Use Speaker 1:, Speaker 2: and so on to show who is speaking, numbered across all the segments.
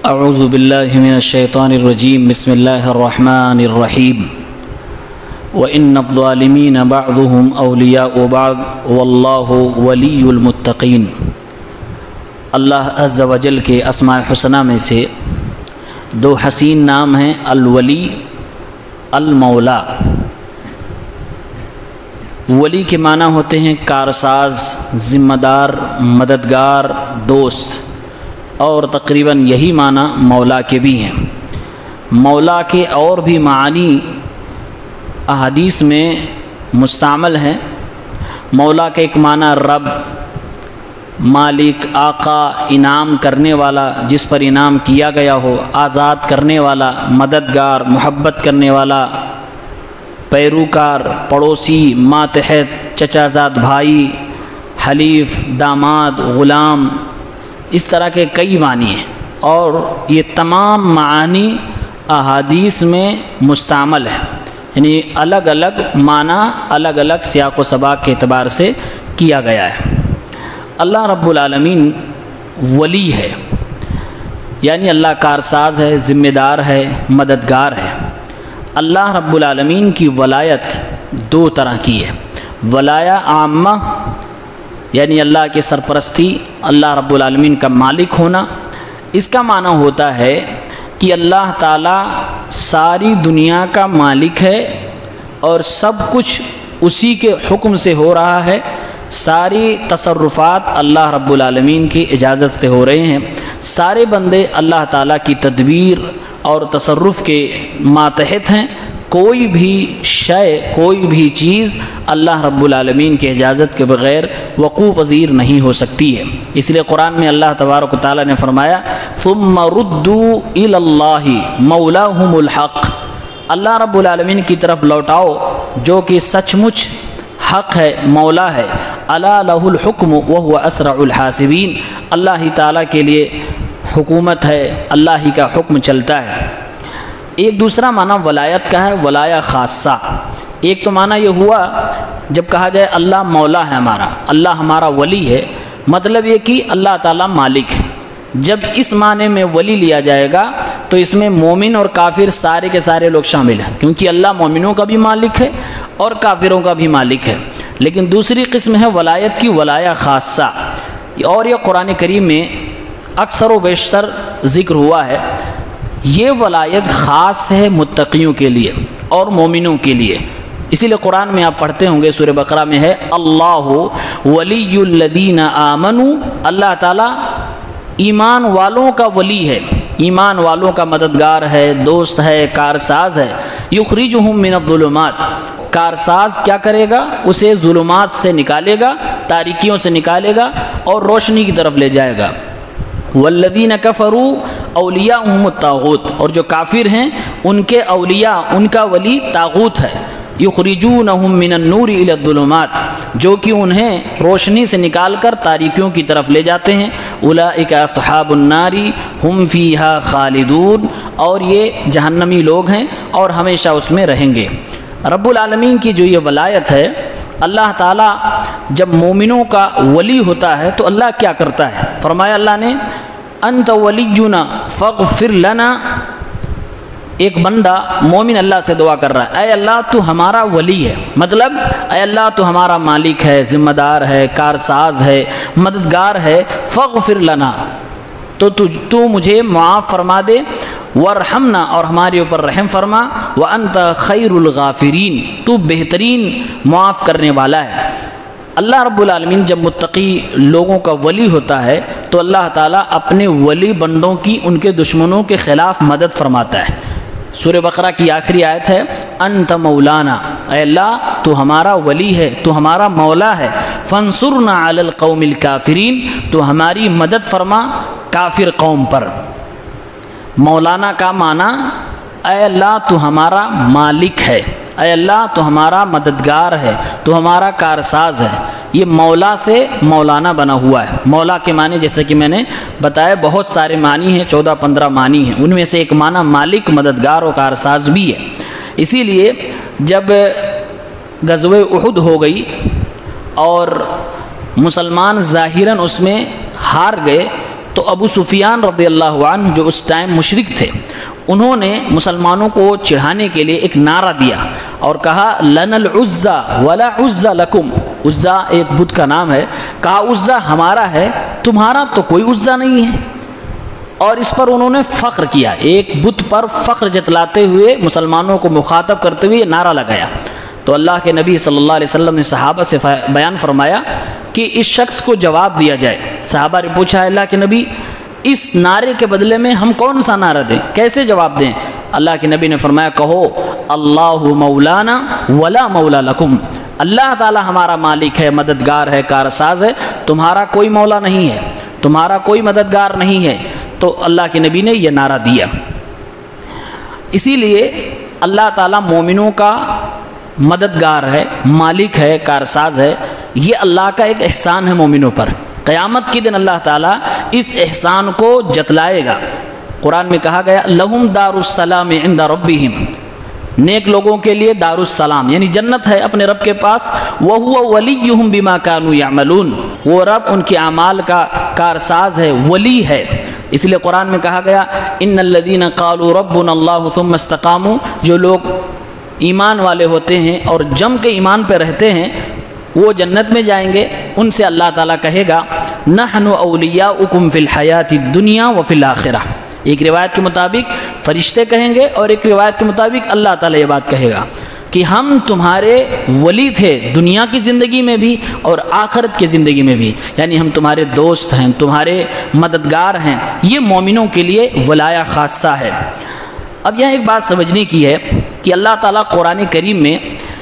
Speaker 1: اعوذ باللہ من الشیطان الرجیم بسم اللہ الرحمن الرحیم وَإِنَّ الظَّالِمِينَ بَعْضُهُمْ أَوْلِيَاءُ بَعْضٍ وَاللَّهُ وَلِيُّ الْمُتَّقِينَ۔ اللہ عز و جل کے اسماء حسنہ میں سے دو حسین نام ہیں الولی المولا۔ ولی کے معنی ہوتے ہیں کارساز، ذمہ دار، مددگار، دوست، اور تقریباً یہی معنی مولا کے بھی ہیں۔ مولا کے اور بھی معانی احادیث میں مستعمل ہیں۔ مولا کا ایک معنی رب، مالک، آقا، انعام کرنے والا، جس پر انعام کیا گیا ہو، آزاد کرنے والا، مددگار، محبت کرنے والا، پیروکار، پڑوسی، ماتحت، چچا زاد بھائی، حلیف، داماد، غلام، اس طرح کے کئی معنی ہیں، اور یہ تمام معانی احادیث میں مستعمل ہیں، یعنی الگ الگ معنی الگ الگ سیاق و سباق کے اعتبار سے کیا گیا ہے۔ اللہ رب العالمین ولی ہے، یعنی اللہ کارساز ہے، ذمہ دار ہے، مددگار ہے۔ اللہ رب العالمین کی ولایت دو طرح کی ہے، ولایہ عامہ یعنی اللہ کی سرپرستی، اللہ رب العالمین کا مالک ہونا۔ اس کا معنی ہوتا ہے کہ اللہ تعالیٰ ساری دنیا کا مالک ہے اور سب کچھ اسی کے حکم سے ہو رہا ہے، ساری تصرفات اللہ رب العالمین کی اجازت سے ہو رہے ہیں، سارے بندے اللہ تعالیٰ کی تدبیر اور تصرف کے ماتحت ہیں، کوئی بھی شے، کوئی بھی چیز اللہ رب العالمین کی اجازت کے بغیر وقوع پذیر نہیں ہو سکتی ہے۔ اس لیے قرآن میں اللہ تبارک و تعالیٰ نے فرمایا ثم ردوا الی اللہ مولاہم الحق، اللہ رب العالمین کی طرف لوٹاؤ جو کہ سچ مچ حق ہے، مولا ہے۔ الا لہ الحکم وہو اسرع الحاسبین، اللہ ہی تعالیٰ کے لیے حکومت ہے، اللہ ہی کا حکم چلتا ہے۔ ایک دوسرا معنی ولایت کا ہے، ولایہ خاصہ۔ ایک تو معنی یہ ہوا جب کہا جائے اللہ مولا ہے ہمارا، اللہ ہمارا ولی ہے، مطلب یہ کہ اللہ تعالیٰ مالک ہے۔ جب اس معنی میں ولی لیا جائے گا تو اس میں مومن اور کافر سارے کے سارے لوگ شامل ہیں، کیونکہ اللہ مومنوں کا بھی مالک ہے اور کافروں کا بھی مالک ہے۔ لیکن دوسری قسم ہے ولایت کی، ولایہ خاصہ، اور یہ قرآن کریم میں اکثر و بیشتر ذکر ہوا ہے۔ یہ ولایت خاص ہے متقیوں کے لیے اور مومنوں کے لیے۔ اسی لیے قرآن میں آپ پڑھتے ہوں گے، سورہ بقرہ میں ہے اللہ ولی الذین آمنوا، اللہ تعالیٰ ایمان والوں کا ولی ہے، ایمان والوں کا مددگار ہے، دوست ہے، کارساز ہے۔ یخرجہم من الظلمات، کارساز کیا کرے گا؟ اسے ظلمات سے نکالے گا، تاریکیوں سے نکالے گا اور روشنی کی طرف لے جائے گا۔ والذین کفروا اولیاءہم الطاغوت، اور جو کافر ہیں ان کے اولیاء، ان کا ولی طاغوت ہے۔ یخرجونہم من النور الی الظلمات، جو کہ انہیں روشنی سے نکال کر تاریکیوں کی طرف لے جاتے ہیں۔ اولئک اصحاب النار ہم فیہا خالدون، اور یہ جہنمی لوگ ہیں اور ہمیشہ اس میں رہیں گے۔ رب العالمین کی جو یہ ولایت ہے، اللہ تعالیٰ جب مومنوں کا ولی ہوتا ہے تو اللہ کیا کرتا ہے؟ فرمایا اللہ نے انت ولینا فاغفر لنا، ایک بندہ مومن اللہ سے دعا کر رہا ہے، اے اللہ تو ہمارا ولی ہے، مطلب اے اللہ تو ہمارا مالک ہے، ذمہ دار ہے، کارساز ہے، مددگار ہے، فاغفر لنا، تو مجھے معاف فرما دے، ورحمنا، اور ہمارے اوپر رحم فرما، وانت خیر الغافرین، تو بہترین معاف کرنے والا ہے۔ اللہ رب العالمین جب متقی لوگوں کا ولی ہوتا ہے تو اللہ تعالیٰ اپنے ولی بندوں کی ان کے دشمنوں کے خلاف مدد فرماتا ہے۔ سورہ بقرہ کی آخری آیت ہے انت مولانا، اے اللہ تو ہمارا ولی ہے، تو ہمارا مولا ہے، فانصرنا علی القوم الکافرین، تو ہماری مدد فرما کافر قوم پر۔ مولانا کا معنی اے اللہ تو ہمارا مالک ہے، اے اللہ تو ہمارا مددگار ہے، تو ہمارا کارساز ہے۔ یہ مولا سے مولانا بنا ہوا ہے۔ مولا کے معنی جیسے کہ میں نے بتایا بہت سارے معنی ہیں، 14-15 معنی ہیں، ان میں سے ایک معنی مالک، مددگار و کارساز بھی ہے۔ اسی لیے جب غزوہ احد ہو گئی اور مسلمان ظاہراً اس میں ہار گئے تو تو ابو سفیان رضی اللہ عنہ جو اس ٹائم مشرک تھے، انہوں نے مسلمانوں کو چڑھانے کے لیے ایک نعرہ دیا اور کہا لنا العزا ولا عزا لکم، عزا ایک بت کا نام ہے، کہا عزا ہمارا ہے، تمہارا تو کوئی عزا نہیں ہے، اور اس پر انہوں نے فخر کیا، ایک بت پر فخر جتلاتے ہوئے مسلمانوں کو مخاطب کرتے ہوئے نعرہ لگایا۔ تو اللہ کے نبی صلی اللہ علیہ وسلم نے صحابہ سے بیان فرمایا کہ اس شخص کو جواب دیا جائے۔ صحابہ نے پوچھا اللہ کے نبی اس نعرے کے بدلے میں ہم کون سا نعرہ دیں، کیسے جواب دیں؟ اللہ کے نبی نے فرمایا کہو اللہ مولانا ولا مولا لکم، اللہ تعالی ہمارا مالک ہے، مددگار ہے، کارساز ہے، تمہارا کوئی مولا نہیں ہے، تمہارا کوئی مددگار نہیں ہے۔ تو اللہ کے نبی نے یہ نعرہ دیا۔ اسی لیے اللہ تعالیٰ مومنوں کا مددگار ہے، مالک ہے، کارساز ہے، یہ اللہ کا ایک احسان ہے مومنوں پر۔ قیامت کے دن اللہ تعالیٰ اس احسان کو جتلائے گا۔ قرآن میں کہا گیا لہم دار السلام عند ربہم، نیک لوگوں کے لیے دار السلام یعنی جنت ہے اپنے رب کے پاس، وَهُوَ وَلِيُّهُمْ بِمَا كَانُوا يَعْمَلُونَ، وہ رب ان کے اعمال کا کارساز ہے، ولی ہے۔ اس لیے قرآن میں کہا گیا ان الذین قالوا ربنا اللہ ثم استقاموا، جو لوگ ایمان والے ہوتے ہیں اور جم کے ایمان پہ رہتے ہیں وہ جنت میں جائیں گے۔ ان سے اللہ تعالیٰ کہے گا نحن اولیاؤکم فی الحیات الدنیا وفی الآخرہ، ایک روایت کے مطابق فرشتے کہیں گے اور ایک روایت کے مطابق اللہ تعالیٰ یہ بات کہے گا کہ ہم تمہارے ولی تھے دنیا کی زندگی میں بھی اور آخرت کی زندگی میں بھی، یعنی ہم تمہارے دوست ہیں، تمہارے مددگار ہیں۔ یہ مومنوں کے لیے ولایا خاصہ ہے۔ اب یہاں ایک بات سمجھنے کی ہے کہ اللہ تعالیٰ قرآن کریم میں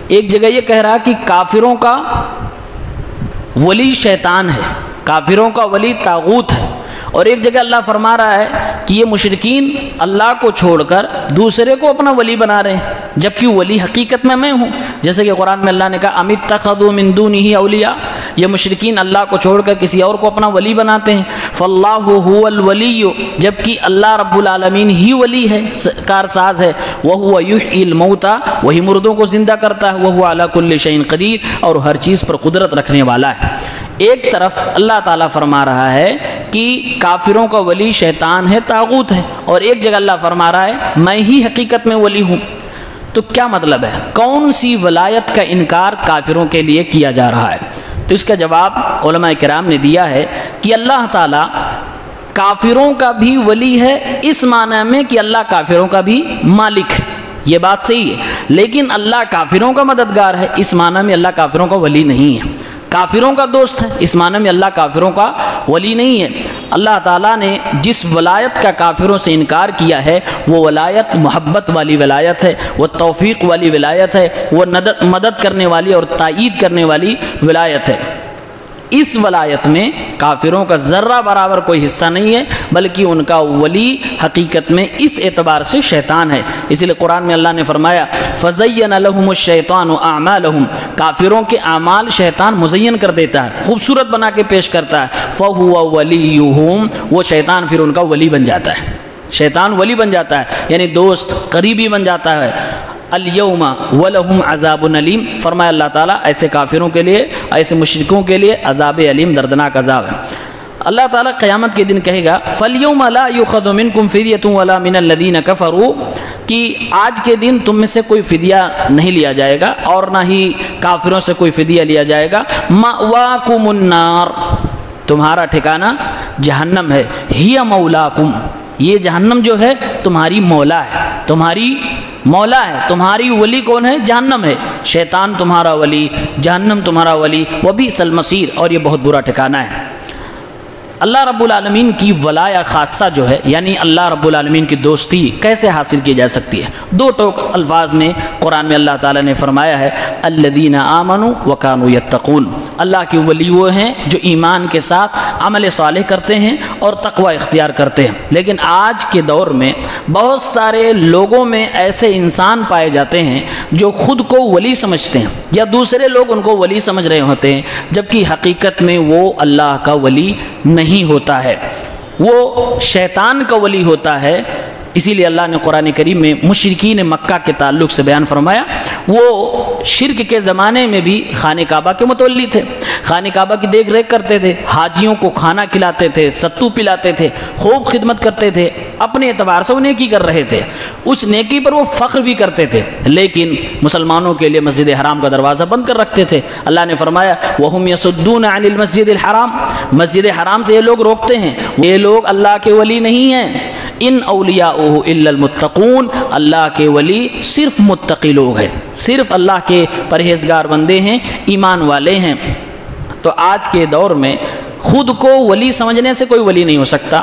Speaker 1: ایک جگہ یہ کہہ رہا کہ کافروں کا ولی شیطان ہے، کافروں کا ولی طاغوت ہے، اور ایک جگہ اللہ فرما رہا ہے کہ یہ مشرکین اللہ کو چھوڑ کر دوسرے کو اپنا ولی بنا رہے ہیں، جبکہ ولی حقیقت میں ہوں۔ جیسے کہ قرآن میں اللہ نے کہا ام اتخذوا من دونہ اولیاء، یہ مشرکین اللہ کو چھوڑ کر کسی اور کو اپنا ولی بناتے ہیں۔ فاللہ هو الولی، جبکہ اللہ رب العالمین ہی ولی ہے، کارساز ہے۔ وہو یحیی الموتى، وہی مردوں کو زندہ کرتا ہے۔ وہو علی کل شیء قدیر، اور ہر چیز پر قدرت رکھنے والا ہے۔ ایک طرف اللہ تعالیٰ فرما رہا ہے کہ کافروں کا ولی شیطان ہے، طاغوت ہے، اور ایک جگہ اللہ فرما رہا ہے میں ہی حقیقت میں ولی ہوں۔ تو کیا مطلب ہے؟ کون سی ولایت کا انکار کافروں کے لیے کیا جا رہا ہے؟ تو اس کا جواب علماء کرام نے دیا ہے کہ اللہ تعالیٰ کافروں کا بھی ولی ہے، اس معنی میں کہ اللہ کافروں کا بھی مالک ہے، یہ بات صحیح ہے، لیکن اللہ کافروں کا مددگار ہے، اس معنی میں اللہ کافروں کا ولی نہیں ہے۔ کافروں کا دوست ہے، اس معنی میں اللہ کافروں کا ولی نہیں ہے۔ اللہ تعالیٰ نے جس ولایت کا کافروں سے انکار کیا ہے وہ ولایت محبت والی ولایت ہے، وہ توفیق والی ولایت ہے، وہ مدد کرنے والی اور تائید کرنے والی ولایت ہے۔ اس ولایت میں کافروں کا ذرہ برابر کوئی حصہ نہیں ہے، بلکہ ان کا ولی حقیقت میں اس اعتبار سے شیطان ہے۔ اسی لیے قرآن میں اللہ نے فرمایا فَزَيَّنَ لَهُمُ الشَّيْطَانُ أَعْمَالَهُمْ، کافروں کے اعمال شیطان مزین کر دیتا ہے، خوبصورت بنا کے پیش کرتا ہے۔ فَهُوَ وَلِيُّهُمْ، وہ شیطان پھر ان کا ولی بن جاتا ہے، شیطان ولی بن جاتا ہے، یعنی دوست قریبی بن جاتا ہے۔ اليوم ولہم عذاب علیم، فرمایا اللہ تعالیٰ ایسے کافروں کے لیے، ایسے مشرکوں کے لیے عذاب علیم، دردناک عذاب ہے۔ اللہ تعالیٰ قیامت کے دن کہے گا فَالْيَوْمَ لَا يُؤْخَذُ مِنْكُمْ فِدْيَةٌ وَلَا مِنَ الَّذِينَ كَفَرُوا، کہ آج کے دن تم میں سے کوئی فدیہ نہیں لیا جائے گا اور نہ ہی کافروں سے کوئی فدیہ لیا جائے گا۔ مَأْوَاكُمُ النَّارُ، تمہارا ٹھکانہ جہنم ہے۔ ہِیَ مَوْلَاكُمْ، یہ جہنم جو ہے تمہاری مولا ہے، تمہاری مولا ہے، تمہاری ولی کون ہے؟ جہنم ہے۔ شیطان تمہارا ولی، جہنم تمہارا ولی، وبئس المصیر، اور یہ بہت برا ٹھکانہ ہے۔ اللہ رب العالمین کی ولایا خاصہ جو ہے، یعنی اللہ رب العالمین کی دوستی کیسے حاصل کی جا سکتی ہے؟ دو ٹوک الفاظ میں قرآن میں اللہ تعالیٰ نے فرمایا ہے الذین آمنوا وکانوا یتقون، اللہ کے ولی وہ ہیں جو ایمان کے ساتھ عمل صالح کرتے ہیں اور تقوی اختیار کرتے ہیں۔ لیکن آج کے دور میں بہت سارے لوگوں میں ایسے انسان پائے جاتے ہیں جو خود کو ولی سمجھتے ہیں یا دوسرے لوگ ان کو ولی سمجھ رہے ہوتے ہیں، جبکہ حقیقت میں وہ اللہ کا ولی نہیں ہوتا ہے، وہ شیطان کا ولی ہوتا ہے۔ اسی لیے اللہ نے قرآن کریم میں مشرکین مکہ کے تعلق سے بیان فرمایا، وہ شرک کے زمانے میں بھی خانہ کعبہ کے متولی تھے، خانہ کعبہ کی دیکھ ریکھ کرتے تھے، حاجیوں کو کھانا کھلاتے تھے، ستو پلاتے تھے، خوب خدمت کرتے تھے، اپنے اعتبار سے وہ نیکی کر رہے تھے، اس نیکی پر وہ فخر بھی کرتے تھے، لیکن مسلمانوں کے لیے مسجد حرام کا دروازہ بند کر رکھتے تھے۔ اللہ نے فرمایا وَهُمْ يَصُدُّونَ عَنِ الْمَسْجِدِ الْحَرَامِ، مسجد حرام سے یہ لوگ روکتے ہیں، یہ لوگ اللہ کے ولی نہیں ہیں۔ ان اولیاؤہ الا المتقون، اللہ کے ولی صرف متقی لوگ ہیں، صرف اللہ کے پرہیزگار بندے ہیں، ایمان والے ہیں۔ تو آج کے دور میں خود کو ولی سمجھنے سے کوئی ولی نہیں ہو سکتا،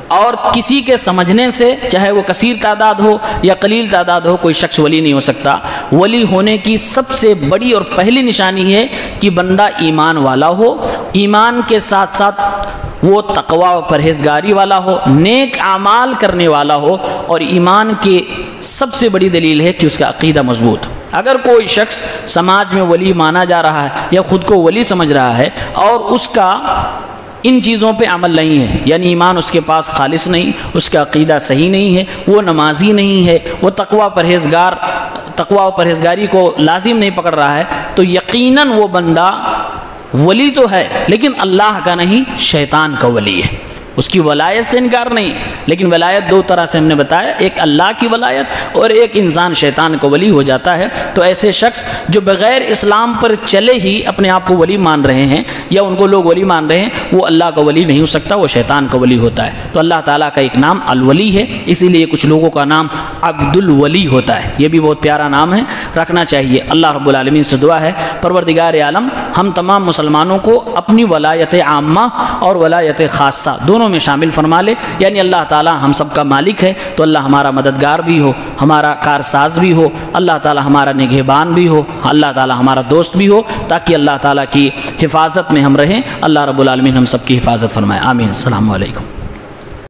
Speaker 1: اور کسی کے سمجھنے سے، چاہے وہ کثیر تعداد ہو یا قلیل تعداد ہو، کوئی شخص ولی نہیں ہو سکتا۔ ولی ہونے کی سب سے بڑی اور پہلی نشانی ہے کہ بندہ ایمان والا ہو، ایمان کے ساتھ ساتھ وہ تقوی و پرہیزگاری والا ہو، نیک اعمال کرنے والا ہو، اور ایمان کی سب سے بڑی دلیل ہے کہ اس کا عقیدہ مضبوط۔ اگر کوئی شخص سماج میں ولی مانا جا رہا ہے یا خود کو ولی سمجھ رہا ہے اور اس کا ان چیزوں پہ عمل نہیں ہے، یعنی ایمان اس کے پاس خالص نہیں، اس کا عقیدہ صحیح نہیں ہے، وہ نمازی نہیں ہے، وہ تقوی و پرہیزگاری کو لازم نہیں پکڑ رہا ہے، تو یقیناً وہ بندہ ولی تو ہے لیکن اللہ کا نہیں، شیطان کا ولی ہے۔ اس کی ولایت سے انکار نہیں، لیکن ولایت دو طرح سے ہم نے بتایا، ایک اللہ کی ولایت اور ایک انسان شیطان کو ولی ہو جاتا ہے۔ تو ایسے شخص جو بغیر اسلام پر چلے ہی اپنے آپ کو ولی مان رہے ہیں یا ان کو لوگ ولی مان رہے ہیں، وہ اللہ کا ولی نہیں ہو سکتا، وہ شیطان کا ولی ہوتا ہے۔ تو اللہ تعالیٰ کا ایک نام الولی ہے، اسی لیے کچھ لوگوں کا نام عبد الولی ہوتا ہے، یہ بھی بہت پیارا نام ہے، رکھنا چاہیے۔ اللہ رب العالمین سے دعا ہے پروردگار عالم ہم تمام مسلمانوں کو اپنی ولایت عامہ اور ولایت خاصہ دونوں میں شامل فرما لے، یعنی اللہ تعالیٰ ہم سب کا مالک ہے تو اللہ ہمارا مددگار بھی ہو، ہمارا کارساز بھی ہو، اللہ تعالیٰ ہمارا نگہبان بھی ہو، اللہ تعالیٰ ہمارا دوست بھی ہو، تاکہ اللہ تعالیٰ کی حفاظت میں ہم رہیں۔ اللہ رب العالمین ہم سب کی حفاظت فرمائے، آمین۔ السلام علیکم۔